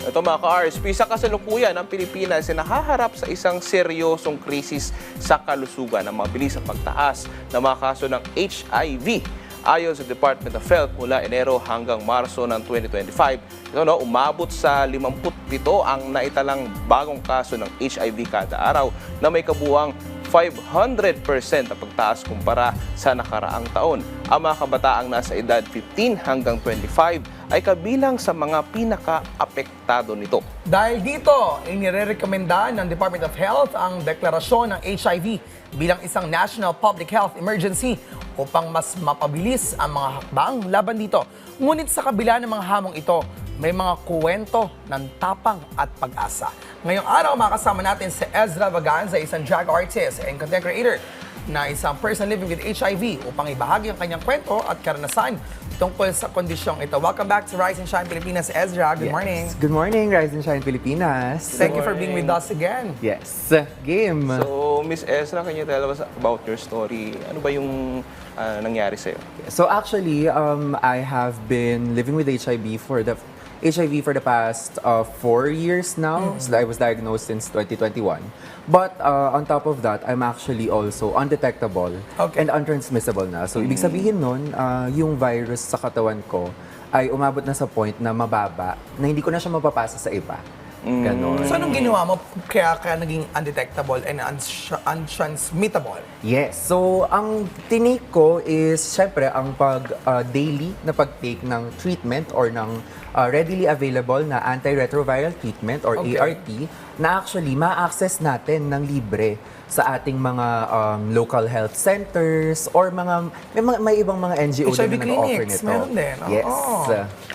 Ito mga ka-RSP, sa kasalukuyan, ang Pilipinas ay nakaharap sa isang seryosong krisis sa kalusugan ng mabilis sa pagtaas ng mga kaso ng HIV. Ayon sa Department of Health, mula Enero hanggang Marso ng 2025, umabot sa 57 ang naitalang bagong kaso ng HIV kada araw na may kabuuang 500% na pagtaas kumpara sa nakaraang taon. Ang mga kabataang nasa edad 15 hanggang 25 ay kabilang sa mga pinaka-apektado nito. Dahil dito, inirekomenda ng Department of Health ang deklarasyon ng HIV bilang isang national public health emergency upang mas mapabilis ang mga hakbang laban dito. Ngunit sa kabila ng mga hamong ito, may mga kuwento ng tapang at pag-asa. Ngayong araw, makasama natin si Ezra Vaganza, isang drag artist and content creator na isang person living with HIV upang ibahagi ang kanyang kwento at karanasan tungkol sa kondisyong ito. Welcome back to Rise and Shine Pilipinas, Ezra. Good morning. Good morning, Rise and Shine Pilipinas. Thank you for being with us again. Yes, game. So, Miss Ezra, can you tell us about your story? Ano ba yung nangyari sa'yo? So actually, I have been living with HIV for the past 4 years now. So I was diagnosed since 2021. But on top of that, I'm actually also undetectable and untransmissible na. So ibig sabihin nun, yung virus sa katawan ko ay umabot na sa point na mababa, na hindi ko na siya mapapasa sa iba. Ganon. So anong ginawa mo kaya naging undetectable and untransmittable? Yes. So, ang tinake ko is, syempre, ang daily na pag-take ng treatment or ng readily available na antiretroviral treatment or ART na actually ma-access natin ng libre sa ating mga local health centers or may ibang mga NGO HIV din na nag-offer clinics, nito. meron din. Yes.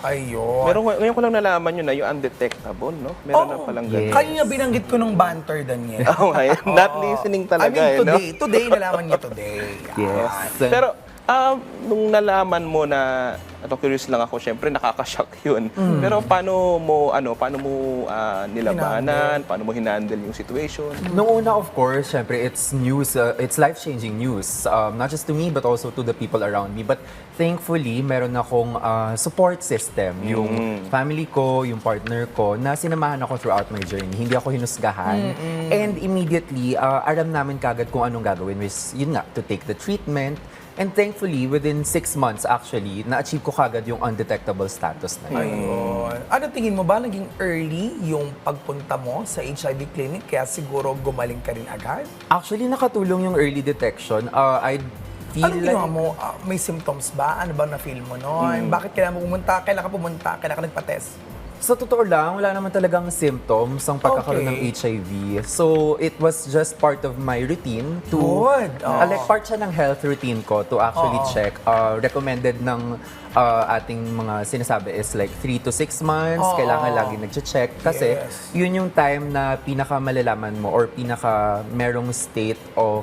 Ayun. Pero ngayon ko lang nalaman yun na yung undetectable, no? Meron na palang ganun. Kanina binanggit ko nung banter, Daniel. Oh, not listening talaga, I mean, no? today, nalaman niya today. Yes. Pero, nung nalaman mo na, curious lang ako, syempre nakaka-shock yun. Pero paano mo nilabanan? Paano mo hinandle yung situation? Noong una, of course, syempre, it's news, it's life-changing news. Not just to me, but also to the people around me. But thankfully, meron akong support system. Yung family ko, yung partner ko, na sinamahan ako throughout my journey. Hindi ako hinusgahan. And immediately, alam namin kagad kung anong gagawin. Which, yun nga, to take the treatment. And thankfully, within 6 months actually, na-achieve ko kagad yung undetectable status na yun. Ayun. Ano tingin mo ba, naging early yung pagpunta mo sa HIV clinic kaya siguro gumaling ka rin agad? Actually, nakatulong yung early detection. I feel Anong ginawa mo? May symptoms ba? Ano ba na-feel mo noon? Bakit kailangan mo pumunta? Kailan ka pumunta? Kailan ka nagpa-test? Sa totoo lang, wala naman talagang symptoms ang pagkakaroon ng HIV. So, it was just part of my routine to... Good. Like, part siya ng health routine ko to actually check. Recommended ng ating mga sinasabi is like 3 to 6 months. Kailangan lagi nag-check. Kasi yun yung time na pinaka-malalaman mo or pinaka-merong state of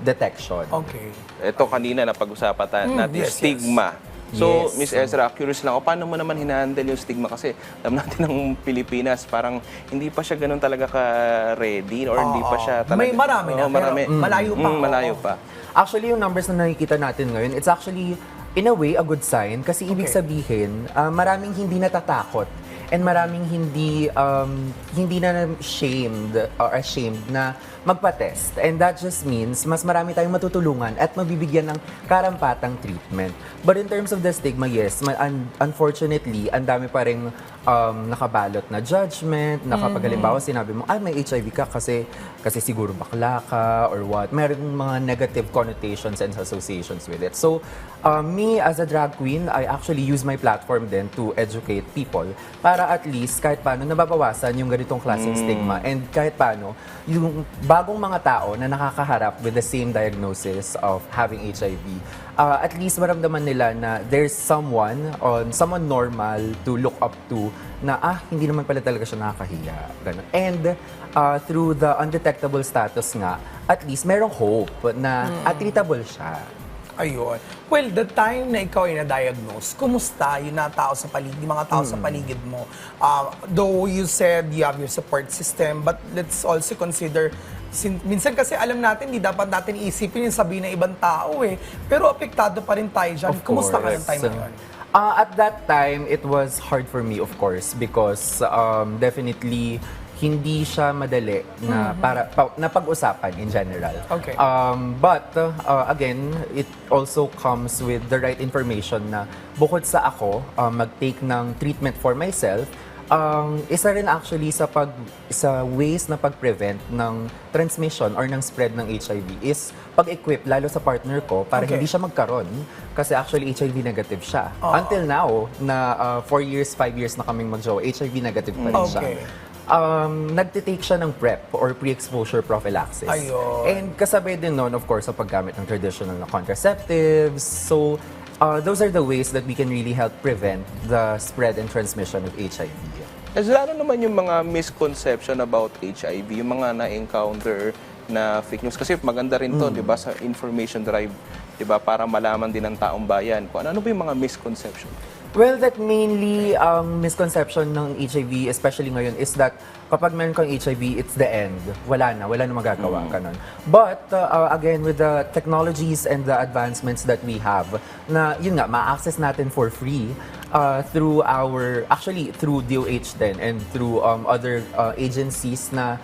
detection. Okay. Ito kanina na pag-usapan natin, stigma. So, Yes. Miss Ezra, curious lang ako, paano mo naman hinahandle yung stigma? Kasi alam natin ng Pilipinas, parang hindi pa siya ganun talaga ka-ready or hindi pa siya talaga... May marami na, pero malayo pa. Malayo pa. Actually, yung numbers na nakikita natin ngayon, it's actually, in a way, a good sign. Kasi ibig sabihin, maraming hindi natatakot and maraming hindi na shamed or ashamed na magpa-test. And that just means mas marami tayong matutulungan at mabibigyan ng karampatang treatment. But in terms of the stigma, yes, unfortunately, ang dami pa rin nakabalot na judgment, na kapag halimbawa sinabi mo, may HIV ka kasi siguro bakla ka or what. Meron mga negative connotations and associations with it. So, me as a drag queen, I actually use my platform then to educate people para at least kahit paano nababawasan yung ganitong klaseng stigma and kahit paano yung bagong mga tao na nakakaharap with the same diagnosis of having HIV, at least maramdaman nila na there's someone normal to look up to na hindi naman pala talaga siya nakakahiya. Ganun. And through the undetectable status nga, at least merong hope na treatable siya. Ayun. Well, the time na ikaw ay na-diagnose, kumusta yung mga tao sa paligid mo? Though you said you have your support system, but let's also consider, minsan kasi alam natin, di dapat natin isipin yung sabihin ng ibang tao eh. Pero apektado pa rin tayo dyan. Kumusta ka ng time na yun? At that time, it was hard for me, of course, because definitely hindi siya madali na na pag-usapan in general. Okay. But again, it also comes with the right information na bukod sa ako mag-take ng treatment for myself, isa rin actually sa ways na pag-prevent ng transmission or ng spread ng HIV is pag-equip lalo sa partner ko para Okay. hindi siya magkaroon kasi actually HIV negative siya. Oo. Until now na 4 years, 5 years na kaming mag-jowa, HIV negative pa rin siya. Okay. Nagtitake siya ng PrEP or pre-exposure prophylaxis. Ayun. And kasabay din nun, of course, sa paggamit ng traditional na contraceptives. So, those are the ways that we can really help prevent the spread and transmission of HIV. Lalo naman yung mga misconception about HIV, yung mga na-encounter na fake news. Kasi maganda rin to, di ba, sa information drive, di ba, para malaman din ng taong bayan kung ano ba yung mga misconception. Well, that mainly misconception ng HIV, especially ngayon, is that kapag meron kang HIV, it's the end. Wala na magagawa ka nun. But again, with the technologies and the advancements that we have, na yun nga, ma-access natin for free through through DOH din and through other agencies na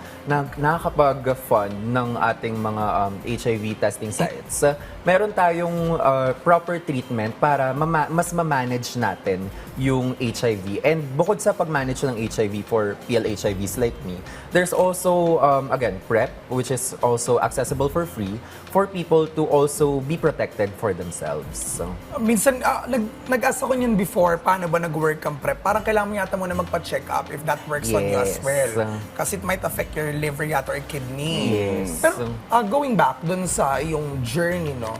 nakakapag-fund ng ating mga HIV testing sites. Meron tayong proper treatment para mas ma-manage natin yung HIV. And bukod sa pag-manage ng HIV for PLHIVs like me, there's also, again, PrEP, which is also accessible for free for people to also be protected for themselves. So, Minsan, nag-ask ako niyan before, paano ba nag-work ang PrEP? Parang kailangan mo yata muna magpa-check up if that works on you as Yes. well. Kasi it might affect your liver yata or kidney. Yes. Pero going back dun sa yung journey, no?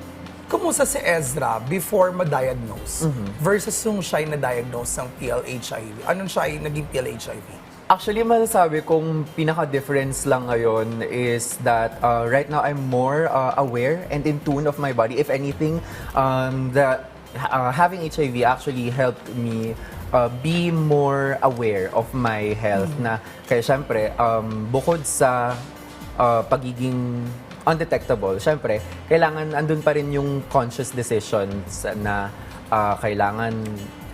Kumusta si Ezra before ma-diagnose versus yung siya ay na-diagnose ng PLHIV? Anong siya ay naging PLHIV? actually, masasabi kong pinaka-difference lang ngayon is that right now I'm more aware and in tune of my body. If anything, having HIV actually helped me be more aware of my health na kaya syempre bukod sa pagiging undetectable, syempre kailangan andun pa rin yung conscious decisions na kailangan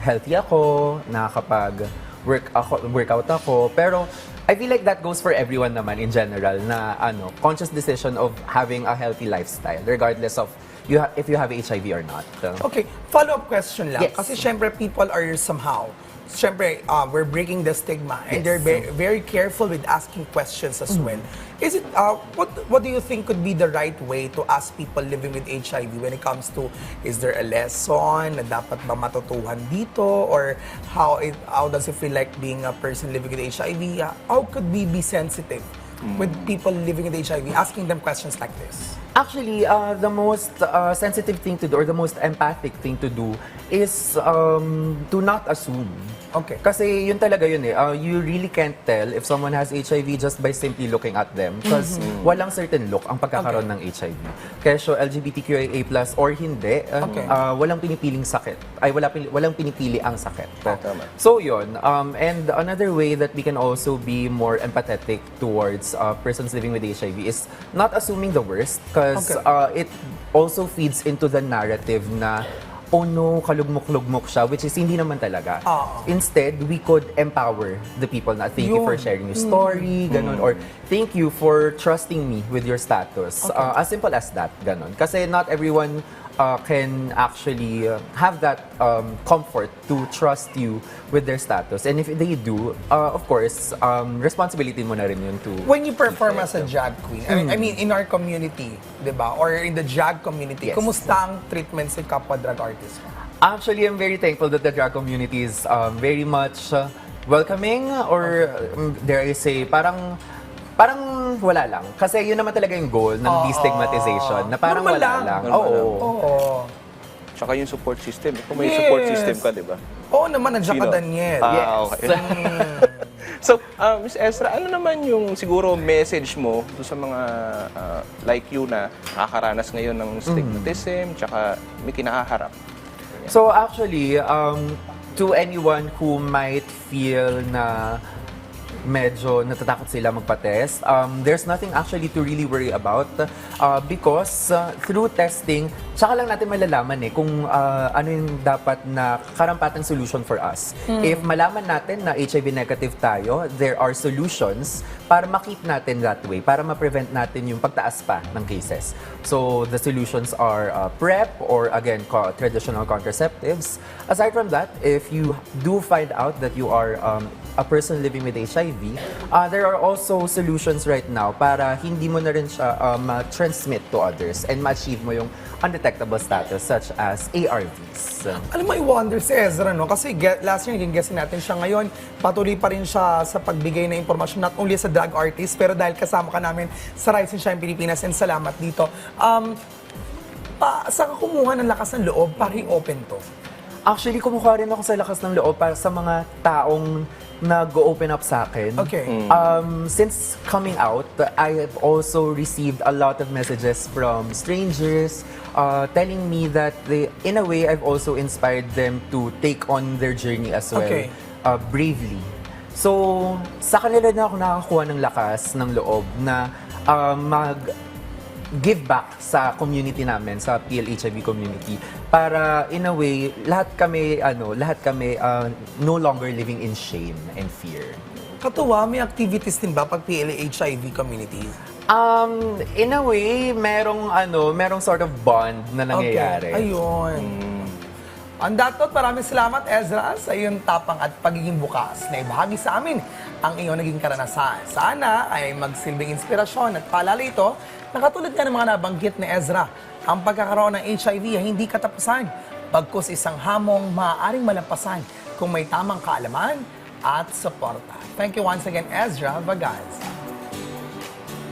healthy ako, nakakapag workout ako, pero I feel like that goes for everyone naman in general na conscious decision of having a healthy lifestyle regardless of if you have HIV or not. Okay, follow-up question lang. Yes. Kasi syempre people are somehow, syempre we're breaking the stigma and Yes. they're very careful with asking questions as well. Is it, what do you think could be the right way to ask people living with HIV when it comes to, is there a lesson na dapat ba matutuhan dito? Or how does it feel like being a person living with HIV? How could we be sensitive with people living with HIV, asking them questions like this? Actually, the most sensitive thing to do or the most empathic thing to do is to not assume. Okay. Kasi yun talaga yun eh. You really can't tell if someone has HIV just by simply looking at them because walang certain look ang pagkakaroon ng HIV. Kaya so LGBTQIA+ or hindi, Okay. walang pinipiling sakit. Ay, walang pinipili ang sakit. Tama. So yun, and another way that we can also be more empathetic towards persons living with HIV is not assuming the worst because Okay. it also feeds into the narrative na oh no, kalugmok-lugmok siya, which is hindi naman talaga. Instead, we could empower the people na thank you for sharing your story, ganun, or thank you for trusting me with your status. As simple as that, ganun. Kasi not everyone can actually have that comfort to trust you with their status. And if they do, of course, responsibility mo na rin yun to... When you perform as a drag queen, I mean, in our community, di ba? Or in the drag community, Yes. kumusta ang treatment sa kapwa drag artist mo? Actually, I'm very thankful that the drag community is very much welcoming or dare I say, parang wala lang. Kasi yun naman talaga yung goal ng destigmatization. Na parang Normal wala lang. lang. Normal lang. Oo. Tsaka yung support system. Kung may Yes. support system ka, di ba? Oo naman, nandiyan ka, Sino? Daniel. Yes. Okay. So, Miss Ezra, ano naman yung siguro message mo doon sa mga like you na nakakaranas ngayon ng stigmatism, tsaka may kinaharap? So actually, to anyone who might feel na medyo natatakot sila magpa-test. There's nothing actually to really worry about because through testing, tsaka lang natin malalaman kung ano yung dapat na karampatang solution for us. If malaman natin na HIV negative tayo, there are solutions para ma-keep natin that way, para ma-prevent natin yung pagtaas pa ng cases. So the solutions are PrEP or again, traditional contraceptives. Aside from that, if you do find out that you are a person living with HIV, there are also solutions right now para hindi mo na rin siya ma-transmit to others and ma-achieve mo yung undetectable status such as ARVs. Alam mo, i-wonder si Ezra, no? Kasi last year, naging guest natin siya ngayon. Patuloy pa rin siya sa pagbigay ng impormasyon, not only sa drug artist, pero dahil kasama ka namin sa Rise and Shine Pilipinas, and salamat dito. Saan ka kumuha ng lakas ng loob para i-open to? Actually, kumuha rin ako sa lakas ng loob para sa mga taong nag-open up sa akin. Okay. Since coming out, I have also received a lot of messages from strangers telling me that in a way, I've also inspired them to take on their journey as well, Okay. bravely. So, sa kanila na ako nakakuha ng lakas ng loob na give back sa community namin, sa PLHIV community, para in a way, lahat kami no longer living in shame and fear. Katuwa, may activities din ba pag PLHIV community? In a way, merong sort of bond na nangyayari. Okay. Ayun. On that note, maraming salamat, Ezra, sa iyong tapang at pagiging bukas na ibahagi sa amin ang iyong naging karanasan. Sana ay magsilbing inspirasyon at paalala ito na katulad nga ng mga nabanggit ni Ezra, ang pagkakaroon ng HIV ay hindi katapusan, bagkus isang hamong maaaring malampasan kung may tamang kaalaman at suporta. Thank you once again, Ezra Vagaz.